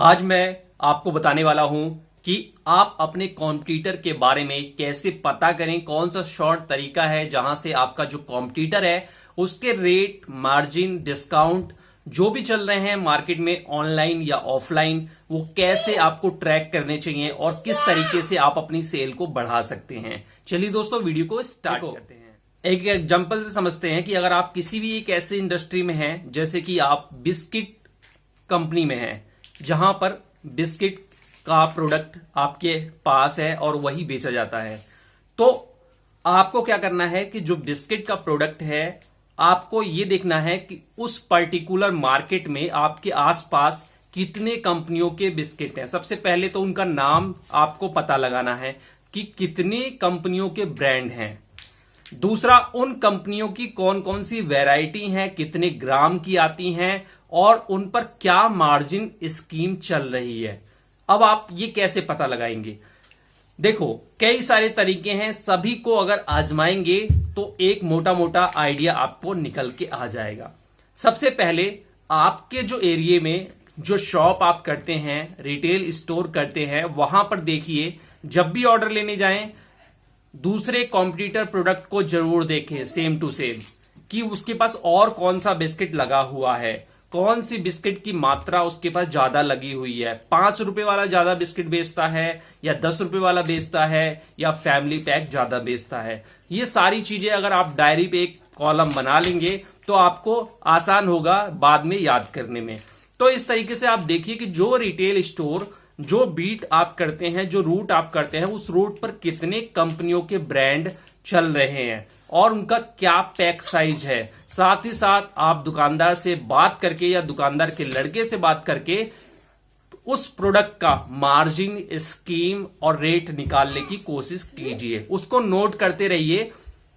आज मैं आपको बताने वाला हूं कि आप अपने कॉम्पिटिटर के बारे में कैसे पता करें, कौन सा शॉर्ट तरीका है जहां से आपका जो कॉम्पिटिटर है उसके रेट, मार्जिन, डिस्काउंट जो भी चल रहे हैं मार्केट में ऑनलाइन या ऑफलाइन, वो कैसे आपको ट्रैक करने चाहिए और किस तरीके से आप अपनी सेल को बढ़ा सकते हैं। चलिए दोस्तों, वीडियो को स्टार्ट करते हैं। एक एग्जांपल से समझते हैं कि अगर आप किसी भी एक ऐसी इंडस्ट्री में हैं, जैसे कि आप बिस्किट कंपनी में हैं, जहां पर बिस्किट का प्रोडक्ट आपके पास है और वही बेचा जाता है, तो आपको क्या करना है कि जो बिस्किट का प्रोडक्ट है, आपको यह देखना है कि उस पर्टिकुलर मार्केट में आपके आसपास कितने कंपनियों के बिस्किट हैं। सबसे पहले तो उनका नाम आपको पता लगाना है कि कितने कंपनियों के ब्रांड हैं। दूसरा, उन कंपनियों की कौन कौन सी वैरायटी हैं, कितने ग्राम की आती हैं और उन पर क्या मार्जिन स्कीम चल रही है। अब आप ये कैसे पता लगाएंगे? देखो, कई सारे तरीके हैं, सभी को अगर आजमाएंगे तो एक मोटा मोटा आइडिया आपको निकल के आ जाएगा। सबसे पहले, आपके जो एरिया में जो शॉप आप करते हैं, रिटेल स्टोर करते हैं, वहां पर देखिए, जब भी ऑर्डर लेने जाएं, दूसरे कॉम्पिटिटर प्रोडक्ट को जरूर देखें सेम टू सेम, कि उसके पास और कौन सा बिस्किट लगा हुआ है, कौन सी बिस्किट की मात्रा उसके पास ज्यादा लगी हुई है। 5 रुपए वाला ज्यादा बिस्किट बेचता है या 10 रुपए वाला बेचता है या फैमिली पैक ज्यादा बेचता है। ये सारी चीजें अगर आप डायरी पे एक कॉलम बना लेंगे तो आपको आसान होगा बाद में याद करने में। तो इस तरीके से आप देखिए कि जो रिटेल स्टोर, जो बीट आप करते हैं, जो रूट आप करते हैं, उस रूट पर कितने कंपनियों के ब्रांड चल रहे हैं और उनका क्या पैक साइज है। साथ ही साथ आप दुकानदार से बात करके या दुकानदार के लड़के से बात करके उस प्रोडक्ट का मार्जिन, स्कीम और रेट निकालने की कोशिश कीजिए। उसको नोट करते रहिए।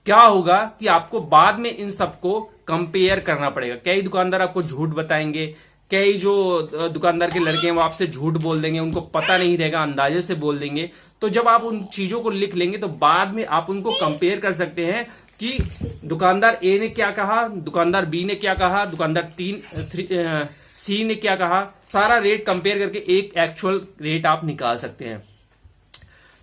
क्या होगा कि आपको बाद में इन सबको कंपेयर करना पड़ेगा। कई दुकानदार आपको झूठ बताएंगे, कई जो दुकानदार के लड़के हैं वो आपसे झूठ बोल देंगे, उनको पता नहीं रहेगा, अंदाजे से बोल देंगे। तो जब आप उन चीजों को लिख लेंगे तो बाद में आप उनको कंपेयर कर सकते हैं कि दुकानदार ए ने क्या कहा, दुकानदार बी ने क्या कहा, दुकानदार सी ने क्या कहा। सारा रेट कंपेयर करके एक एक्चुअल रेट आप निकाल सकते हैं।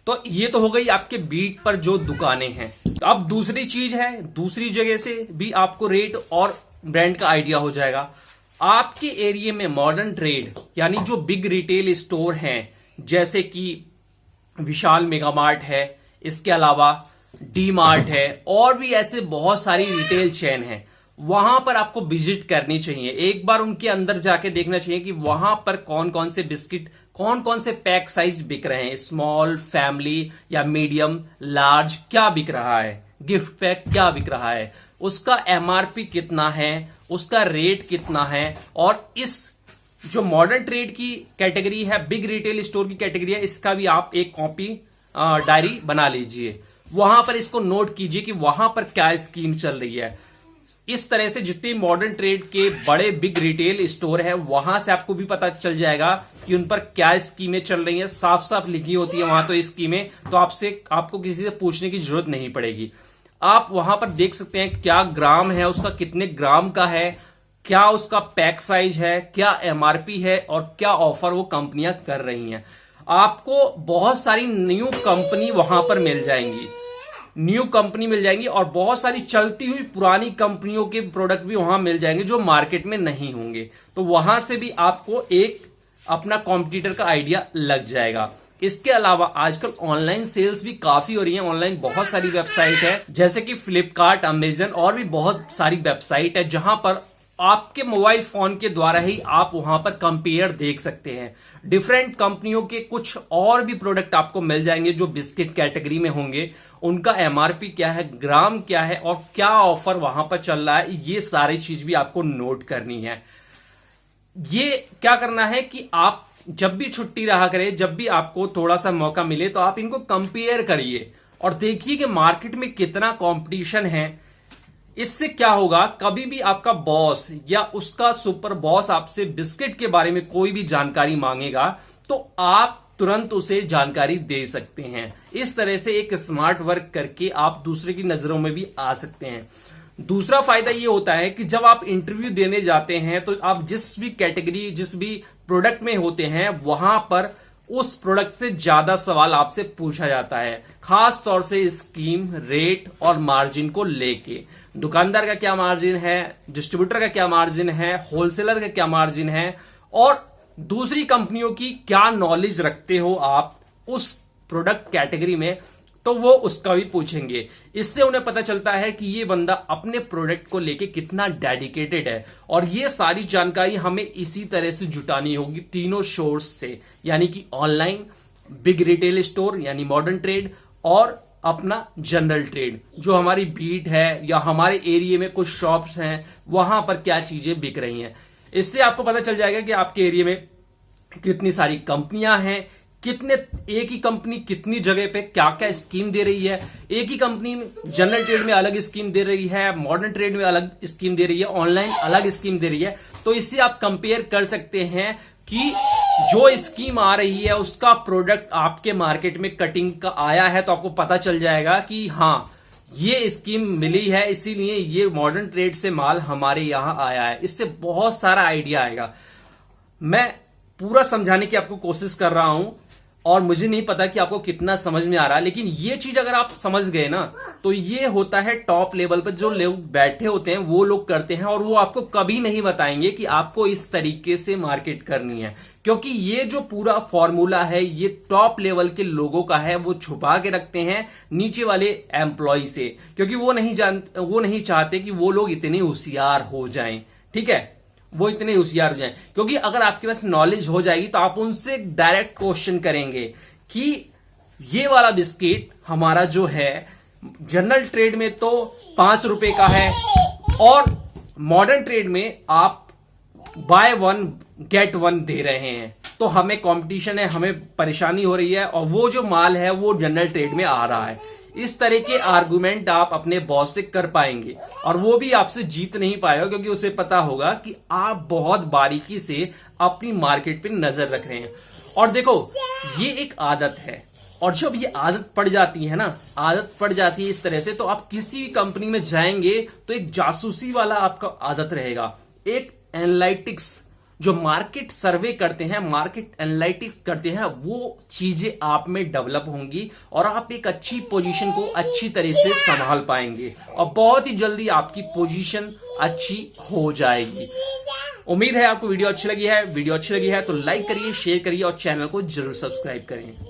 तो ये तो हो गई आपके बीट पर जो दुकानें हैं। अब दूसरी चीज है, दूसरी जगह से भी आपको रेट और ब्रांड का आइडिया हो जाएगा। आपके एरिया में मॉडर्न ट्रेड यानी जो बिग रिटेल स्टोर हैं, जैसे कि विशाल मेगा मार्ट है, इसके अलावा डी मार्ट है, और भी ऐसे बहुत सारी रिटेल चेन है, वहां पर आपको विजिट करनी चाहिए। एक बार उनके अंदर जाके देखना चाहिए कि वहां पर कौन कौन से बिस्किट, कौन कौन से पैक साइज बिक रहे हैं, स्मॉल, फैमिली या मीडियम, लार्ज क्या बिक रहा है, गिफ्ट पैक क्या बिक रहा है, उसका एमआरपी कितना है, उसका रेट कितना है। और इस जो मॉडर्न ट्रेड की कैटेगरी है, बिग रिटेल स्टोर की कैटेगरी है, इसका भी आप एक कॉपी डायरी बना लीजिए। वहां पर इसको नोट कीजिए कि वहां पर क्या स्कीम चल रही है। इस तरह से जितने मॉडर्न ट्रेड के बड़े बिग रिटेल स्टोर है, वहां से आपको भी पता चल जाएगा कि उन पर क्या स्कीमें चल रही हैं। साफ साफ लिखी होती है वहां तो स्कीमें, तो आपको किसी से पूछने की जरूरत नहीं पड़ेगी। आप वहां पर देख सकते हैं क्या ग्राम है, उसका कितने ग्राम का है, क्या उसका पैक साइज है, क्या एमआरपी है और क्या ऑफर वो कंपनियां कर रही हैं। आपको बहुत सारी न्यू कंपनी वहां पर मिल जाएंगी, न्यू कंपनी मिल जाएंगी, और बहुत सारी चलती हुई पुरानी कंपनियों के प्रोडक्ट भी वहां मिल जाएंगे जो मार्केट में नहीं होंगे। तो वहां से भी आपको एक अपना कॉम्पिटिटर का आइडिया लग जाएगा। इसके अलावा आजकल ऑनलाइन सेल्स भी काफी हो रही है। ऑनलाइन बहुत सारी वेबसाइट है, जैसे कि फ्लिपकार्ट, अमेजन, और भी बहुत सारी वेबसाइट है, जहां पर आपके मोबाइल फोन के द्वारा ही आप वहां पर कंपेयर देख सकते हैं। डिफरेंट कंपनियों के कुछ और भी प्रोडक्ट आपको मिल जाएंगे जो बिस्किट कैटेगरी में होंगे। उनका एमआरपी क्या है, ग्राम क्या है और क्या ऑफर वहां पर चल रहा है, ये सारी चीज भी आपको नोट करनी है। ये क्या करना है कि आप जब भी छुट्टी रहा करें, जब भी आपको थोड़ा सा मौका मिले, तो आप इनको कंपेयर करिए और देखिए कि मार्केट में कितना कंपटीशन है। इससे क्या होगा, कभी भी आपका बॉस या उसका सुपर बॉस आपसे बिस्किट के बारे में कोई भी जानकारी मांगेगा तो आप तुरंत उसे जानकारी दे सकते हैं। इस तरह से एक स्मार्ट वर्क करके आप दूसरे की नजरों में भी आ सकते हैं। दूसरा फायदा ये होता है कि जब आप इंटरव्यू देने जाते हैं तो आप जिस भी कैटेगरी, जिस भी प्रोडक्ट में होते हैं वहां पर उस प्रोडक्ट से ज्यादा सवाल आपसे पूछा जाता है, खास तौर से स्कीम, रेट और मार्जिन को लेके। दुकानदार का क्या मार्जिन है, डिस्ट्रीब्यूटर का क्या मार्जिन है, होलसेलर का क्या मार्जिन है, और दूसरी कंपनियों की क्या नॉलेज रखते हो आप उस प्रोडक्ट कैटेगरी में, तो वो उसका भी पूछेंगे। इससे उन्हें पता चलता है कि ये बंदा अपने प्रोडक्ट को लेके कितना डेडिकेटेड है। और ये सारी जानकारी हमें इसी तरह से जुटानी होगी तीनों सोर्स से, यानी कि ऑनलाइन, बिग रिटेल स्टोर यानी मॉडर्न ट्रेड, और अपना जनरल ट्रेड जो हमारी बीट है या हमारे एरिया में कुछ शॉप्स हैं वहां पर क्या चीजें बिक रही हैं। इससे आपको पता चल जाएगा कि आपके एरिया में कितनी सारी कंपनियां हैं, कितने एक ही कंपनी कितनी जगह पे क्या क्या स्कीम दे रही है। एक ही कंपनी जनरल ट्रेड में अलग स्कीम दे रही है, मॉडर्न ट्रेड में अलग स्कीम दे रही है, ऑनलाइन अलग स्कीम दे रही है। तो इससे आप कंपेयर कर सकते हैं कि जो स्कीम आ रही है उसका प्रोडक्ट आपके मार्केट में कटिंग का आया है, तो आपको पता चल जाएगा कि हाँ ये स्कीम मिली है, इसीलिए ये मॉडर्न ट्रेड से माल हमारे यहां आया है। इससे बहुत सारा आइडिया आएगा। मैं पूरा समझाने की आपको कोशिश कर रहा हूं और मुझे नहीं पता कि आपको कितना समझ में आ रहा है, लेकिन ये चीज अगर आप समझ गए ना, तो ये होता है टॉप लेवल पर जो लोग बैठे होते हैं वो लोग करते हैं, और वो आपको कभी नहीं बताएंगे कि आपको इस तरीके से मार्केट करनी है, क्योंकि ये जो पूरा फॉर्मूला है ये टॉप लेवल के लोगों का है। वो छुपा के रखते हैं नीचे वाले एम्प्लॉय से, क्योंकि वो नहीं चाहते कि वो लोग इतने होशियार हो जाएं। ठीक है, वो इतने होशियार हो जाएं, क्योंकि अगर आपके पास नॉलेज हो जाएगी तो आप उनसे डायरेक्ट क्वेश्चन करेंगे कि ये वाला बिस्किट हमारा जो है जनरल ट्रेड में तो 5 रुपए का है और मॉडर्न ट्रेड में आप बाय 1 गेट 1 दे रहे हैं, तो हमें कंपटीशन है, हमें परेशानी हो रही है, और वो जो माल है वो जनरल ट्रेड में आ रहा है। इस तरह के आर्गुमेंट आप अपने बॉस से कर पाएंगे, और वो भी आपसे जीत नहीं पाएगा, क्योंकि उसे पता होगा कि आप बहुत बारीकी से अपनी मार्केट पे नजर रख रहे हैं। और देखो, ये एक आदत है, और जब ये आदत पड़ जाती है ना, आदत पड़ जाती है इस तरह से, तो आप किसी भी कंपनी में जाएंगे तो एक जासूसी वाला आपका आदत रहेगा। एक एनालिटिक्स जो मार्केट सर्वे करते हैं, मार्केट एनालिटिक्स करते हैं, वो चीजें आप में डेवलप होंगी और आप एक अच्छी पोजीशन को अच्छी तरह से संभाल पाएंगे, और बहुत ही जल्दी आपकी पोजीशन अच्छी हो जाएगी। उम्मीद है आपको वीडियो अच्छी लगी है। वीडियो अच्छी लगी है तो लाइक करिए, शेयर करिए और चैनल को जरूर सब्सक्राइब करें।